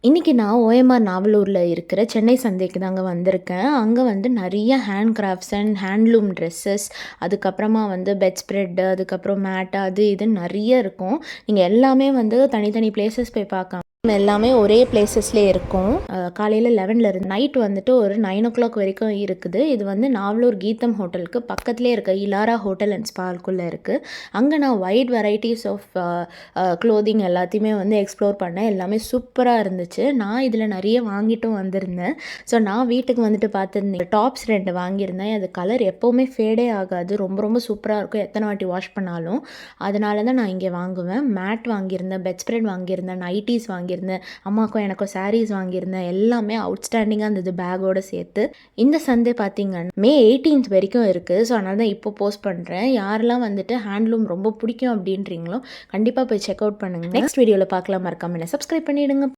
இன்றைக்கி நான் ஓஎம்ஆர் நாவலூரில் இருக்கிற சென்னை சந்தைக்கு தாங்க வந்திருக்கேன். அங்கே வந்து நிறைய hand crafts and handloom dresses, அதுக்கப்புறமா வந்து பெட் ஸ்ப்ரெட்டு, அதுக்கப்புறம் மேட்டு, அது இதுன்னு நிறைய இருக்கும். நீங்கள் எல்லாமே வந்து தனித்தனி பிளேசஸ் போய் பார்க்கலாம். எல்லாமே ஒரே பிளேசஸ்லேயே இருக்கும். காலையில் 11 நைட் வந்துட்டு ஒரு 9 வரைக்கும் இருக்குது. இது வந்து நாவலூர் கீதம் ஹோட்டலுக்கு பக்கத்துலேயே இருக்க இலாரா ஹோட்டல் அண்ட் ஸ்பாக்குள்ளே இருக்குது. அங்கே நான் வைட் வெரைட்டிஸ் ஆஃப் க்ளோதிங் எல்லாத்தையுமே வந்து எக்ஸ்ப்ளோர் பண்ணேன். எல்லாமே சூப்பராக இருந்துச்சு. நான் இதில் நிறைய வாங்கிட்டும் வந்திருந்தேன். ஸோ நான் வீட்டுக்கு வந்துட்டு பார்த்துருந்தேன். டாப்ஸ் 2 வாங்கியிருந்தேன். அது கலர் எப்போவுமே ஃபேடே ஆகாது. ரொம்ப ரொம்ப சூப்பராக இருக்கும் எத்தனை வாட்டி வாஷ் பண்ணாலும். அதனால தான் நான் இங்கே வாங்குவேன். மேட் வாங்கியிருந்தேன், பெட் ஸ்ப்ரெட் வாங்கியிருந்தேன், நைட்டிஸ் வாங்கியிருந்தேன், அம்மாவுக்கும் எனக்கும் சாரீஸ் வாங்கியிருந்தேன். எல்லாமே அவுட்ஸ்டாண்டிங்காக இருந்தது பேக்கோடு சேர்த்து. இந்த சந்தை பார்த்தீங்கன்னா மே 18 வரைக்கும் இருக்குது. ஸோ அதனால தான் இப்போ போஸ்ட் பண்ணுறேன். யாரெல்லாம் வந்துட்டு ஹேண்ட்லூம் ரொம்ப பிடிக்கும் அப்படின்றீங்களோ கண்டிப்பாக போய் செக் அவுட் பண்ணுங்கள். நெக்ஸ்ட் வீடியோவில் பார்க்கலாம். மறக்காம என்ன சப்ஸ்கிரைப் பண்ணிவிடுங்க.